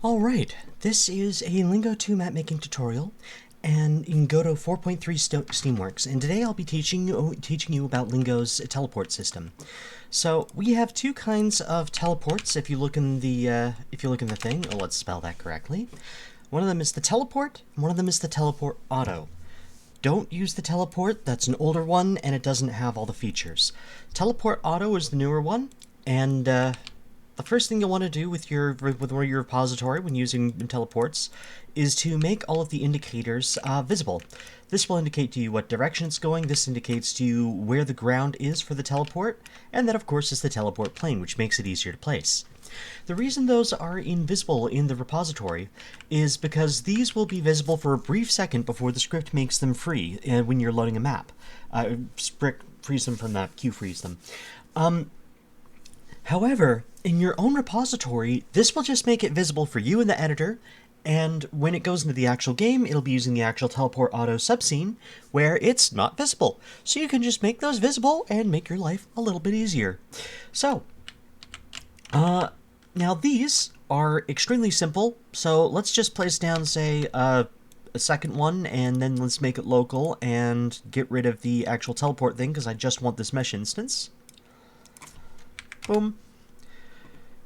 Alright, this is a Lingo 2 mapmaking tutorial and in Godot 4.3 steamworks, and today I'll be teaching you about Lingo's teleport system. So we have two kinds of teleports. If you look in the thing, let's spell that correctly. One of them is the teleport, and one of them is the teleport auto. Don't use the teleport, that's an older one and it doesn't have all the features. Teleport auto is the newer one, and the first thing you'll want to do with your repository when using teleports is to make all of the indicators visible. This will indicate to you what direction it's going, this indicates to you where the ground is for the teleport, and that of course is the teleport plane, which makes it easier to place. The reason those are invisible in the repository is because these will be visible for a brief second before the script makes them free when you're loading a map. Freeze them from that, freeze them. However, in your own repository, this will just make it visible for you in the editor, and when it goes into the actual game, it'll be using the actual teleport auto subscene, where it's not visible. So you can just make those visible and make your life a little bit easier. So, now these are extremely simple, so let's just place down, say, a second one, and then let's make it local and get rid of the actual teleport thing, because I just want this mesh instance. Boom.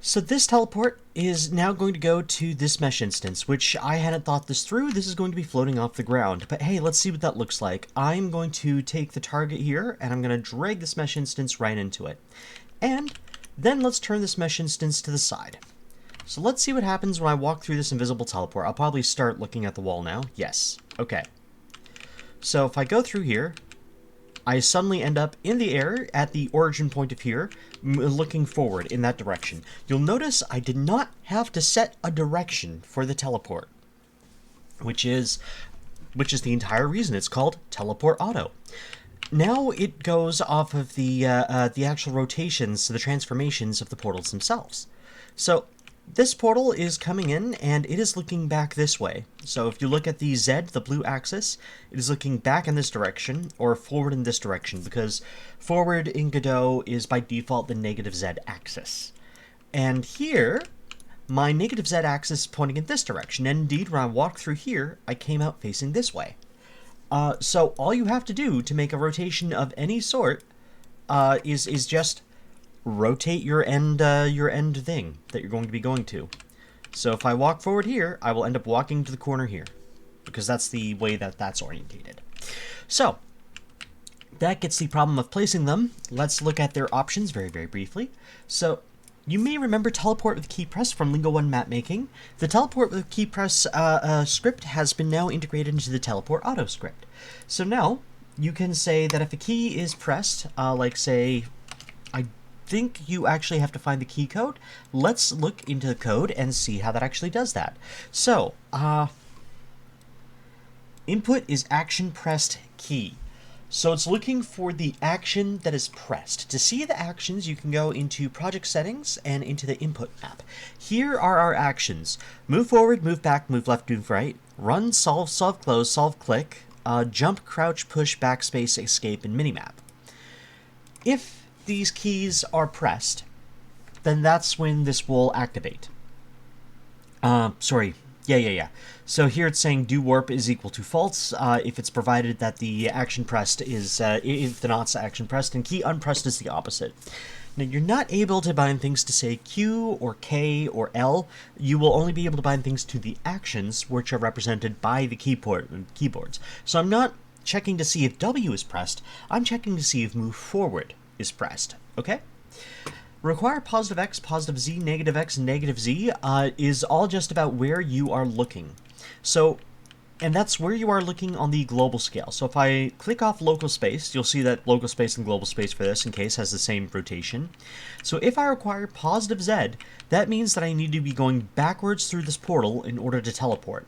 So this teleport is now going to go to this mesh instance, which I hadn't thought this through. This is going to be floating off the ground. But hey, let's see what that looks like. I'm going to take the target here, and I'm going to drag this mesh instance right into it. And then let's turn this mesh instance to the side. So let's see what happens when I walk through this invisible teleport. I'll probably start looking at the wall now. Yes. Okay. So if I go through here, I suddenly end up in the air at the origin point of here, looking forward in that direction. You'll notice I did not have to set a direction for the teleport, which is the entire reason it's called teleport auto. Now it goes off of the actual rotations, the transformations of the portals themselves. So this portal is coming in, and it is looking back this way. So if you look at the Z, the blue axis, it is looking back in this direction, or forward in this direction, because forward in Godot is by default the negative Z axis. And here, my negative Z axis is pointing in this direction, and indeed, when I walked through here, I came out facing this way. So all you have to do to make a rotation of any sort is just rotate your end thing that you're going to be going to. So if I walk forward here, I will end up walking to the corner here, because that's the way that that's orientated. So that gets the problem of placing them. Let's look at their options very, very briefly. So you may remember teleport with key press from Lingo 1 mapmaking. The teleport with key press script has been now integrated into the teleport auto script. So now you can say that if a key is pressed, like say, I think you actually have to find the key code. Let's look into the code and see how that actually does that. So, input is action pressed key. So it's looking for the action that is pressed. To see the actions, you can go into project settings and into the input map. Here are our actions: move forward, move back, move left, move right, run, solve, solve, close, solve, click, jump, crouch, push, backspace, escape, and minimap. If these keys are pressed, then that's when this will activate. So here it's saying do warp is equal to false if it's provided that the action pressed is, if the not's action pressed, and key unpressed is the opposite. Now you're not able to bind things to say Q or K or L. You will only be able to bind things to the actions, which are represented by the keyboards. So I'm not checking to see if W is pressed, I'm checking to see if move forward is pressed, okay? Require positive X, positive Z, negative X, and negative Z is all just about where you are looking. So, and that's where you are looking on the global scale. So if I click off local space, you'll see that local space and global space for this in case has the same rotation. So if I require positive Z, that means that I need to be going backwards through this portal in order to teleport.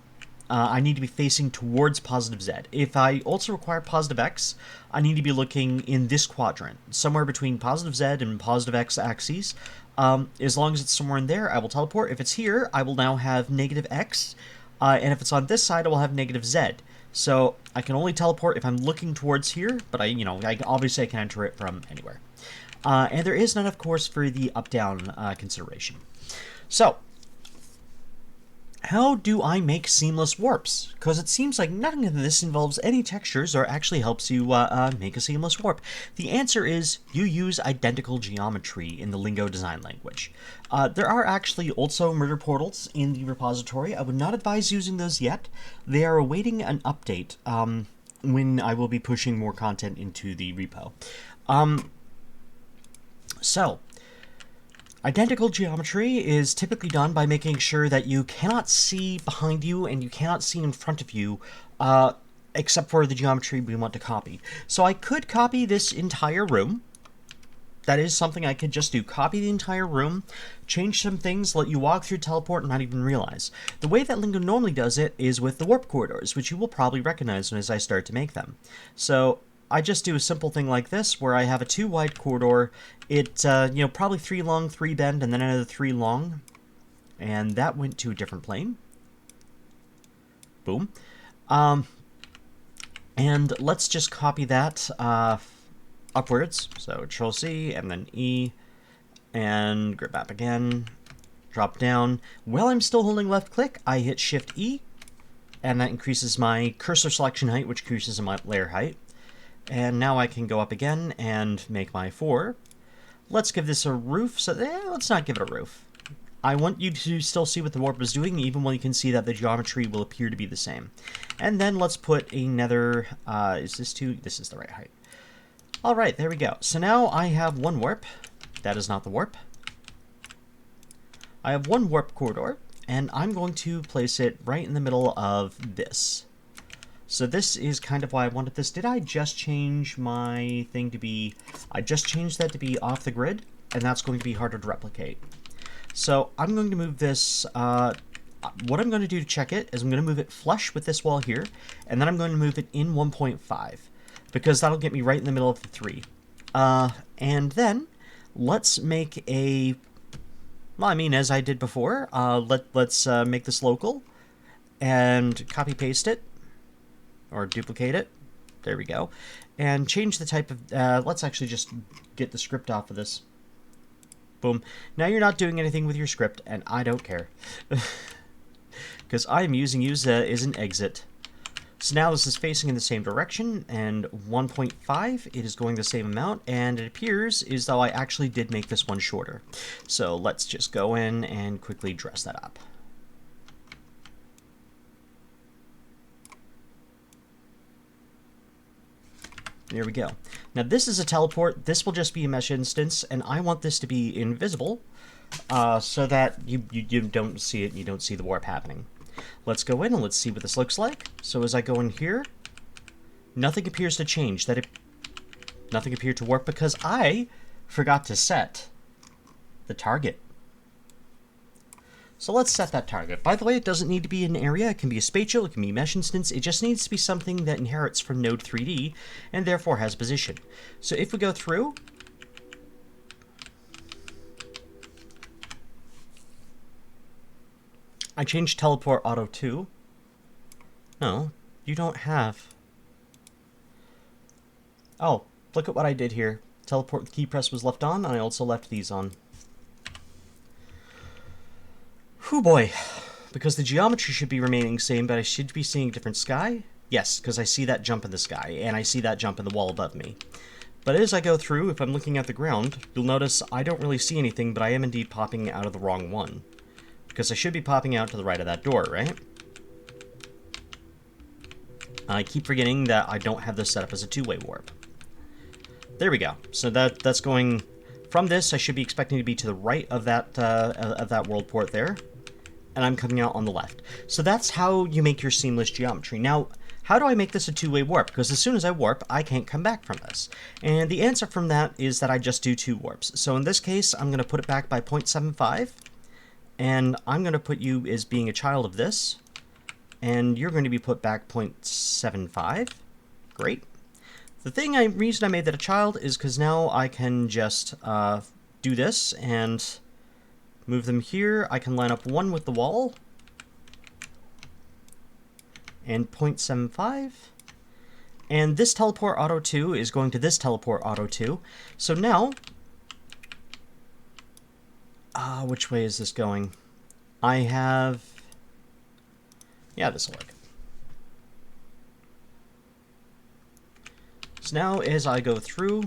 I need to be facing towards positive Z. If I also require positive X, I need to be looking in this quadrant, somewhere between positive Z and positive X axes. As long as it's somewhere in there, I will teleport. If it's here, I will now have negative X, and if it's on this side, I will have negative Z. So I can only teleport if I'm looking towards here, but obviously I can enter it from anywhere. And there is none, of course, for the up-down consideration. So how do I make seamless warps? Because it seems like nothing of this involves any textures or actually helps you make a seamless warp. The answer is you use identical geometry in the Lingo design language. There are actually also murder portals in the repository. I would not advise using those yet. They are awaiting an update when I will be pushing more content into the repo. Identical geometry is typically done by making sure that you cannot see behind you and you cannot see in front of you, except for the geometry we want to copy. So I could copy this entire room. That is something I could just do. Copy the entire room, change some things, let you walk through teleport and not even realize. The way that Lingo normally does it is with the warp corridors, which you will probably recognize as I start to make them. So I just do a simple thing like this, where I have a 2 wide corridor. It, probably 3 long, 3 bend, and then another 3 long. And that went to a different plane. Boom. And let's just copy that upwards. So Control C, and then E, and grab up again, drop down. While I'm still holding left click, I hit Shift E, and that increases my cursor selection height, which increases my layer height. And now I can go up again and make my 4. Let's give this a roof. So let's not give it a roof. I want you to still see what the warp is doing, even when you can see that the geometry will appear to be the same. And then let's put another, is this 2? This is the right height. All right, there we go. So now I have 1 warp. That is not the warp. I have 1 warp corridor, and I'm going to place it right in the middle of this. So this is kind of why I wanted this. Did I just change my thing to be... I just changed that to be off the grid, and that's going to be harder to replicate. So I'm going to move this... what I'm going to do to check it is I'm going to move it flush with this wall here, and then I'm going to move it in 1.5, because that'll get me right in the middle of the 3. And then let's make a... Well, I mean, as I did before, let's make this local and copy-paste it. Or duplicate it. There we go. And change the type of... let's actually just get the script off of this. Boom. Now you're not doing anything with your script, and I don't care. Because I'm using use as an exit. So now this is facing in the same direction, and 1.5, it is going the same amount, and it appears as though I actually did make this one shorter. So let's just go in and quickly dress that up. There we go. Now this is a teleport. This will just be a mesh instance, and I want this to be invisible so that you don't see it and you don't see the warp happening. Let's go in and let's see what this looks like. So as I go in here, nothing appears to change. Nothing appeared to warp because I forgot to set the target. So let's set that target. By the way, it doesn't need to be an area. It can be a spatial, it can be a mesh instance. It just needs to be something that inherits from node 3D and therefore has position. So if we go through, I changed teleport auto to. No, you don't have. Oh, look at what I did here. Teleport key press was left on, and I also left these on. Whew boy, because the geometry should be remaining same, but I should be seeing a different sky? Yes, because I see that jump in the sky, and I see that jump in the wall above me. But as I go through, if I'm looking at the ground, you'll notice I don't really see anything, but I am indeed popping out of the wrong one. Because I should be popping out to the right of that door, right? I keep forgetting that I don't have this set up as a 2-way warp. There we go. So that's going... From this, I should be expecting to be to the right of that world port there. And I'm coming out on the left. So that's how you make your seamless geometry. Now, how do I make this a 2-way warp? Because as soon as I warp, I can't come back from this. And the answer from that is that I just do 2 warps. So in this case, I'm going to put it back by 0.75. And I'm going to put you as being a child of this. And you're going to be put back 0.75. Great. The reason I made that a child is because now I can just do this and move them here. I can line up one with the wall. And 0.75. And this teleport auto 2 is going to this teleport auto 2. So now... which way is this going? I have Yeah, this will work. So now as I go through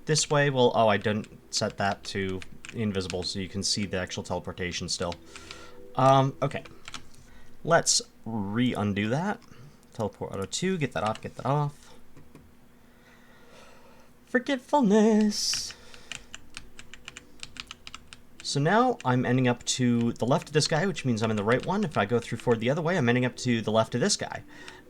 this way, well, oh, I didn't set that to invisible so you can see the actual teleportation still. Okay. Let's undo that. Teleport auto 2, get that off, get that off. Forgetfulness. So now I'm ending up to the left of this guy, which means I'm in the right one. If I go through forward the other way, I'm ending up to the left of this guy.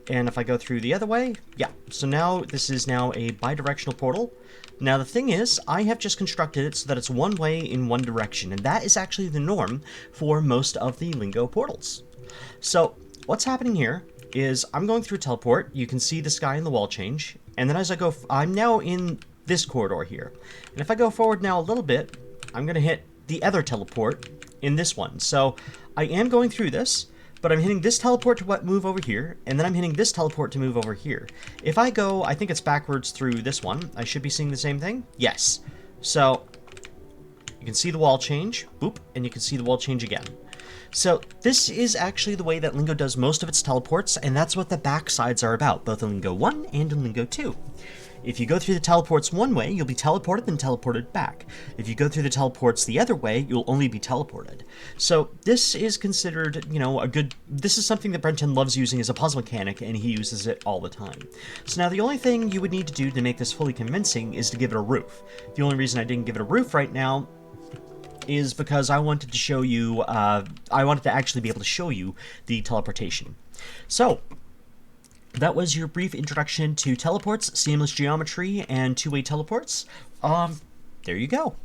And if I go through the other way, yeah. So now this is now a bidirectional portal. Now the thing is, I have just constructed it so that it's one way in one direction, and that is actually the norm for most of the Lingo portals. So what's happening here is I'm going through a teleport. You can see the sky and the wall change, and then as I go, I'm now in this corridor here. And if I go forward now a little bit, I'm going to hit the other teleport in this one. So I am going through this, but I'm hitting this teleport to move over here, and then I'm hitting this teleport to move over here. If I go, I think it's backwards through this one, I should be seeing the same thing? Yes. So you can see the wall change, boop, and you can see the wall change again. So this is actually the way that Lingo does most of its teleports, and that's what the backsides are about, both in Lingo 1 and in Lingo 2. If you go through the teleports one way, you'll be teleported and teleported back. If you go through the teleports the other way, you'll only be teleported. So this is considered, you know, this is something that Brenton loves using as a puzzle mechanic, and he uses it all the time. So now the only thing you would need to do to make this fully convincing is to give it a roof. The only reason I didn't give it a roof right now is because I wanted to show you, I wanted to actually be able to show you the teleportation. So that was your brief introduction to teleports, seamless geometry, and two-way teleports. There you go.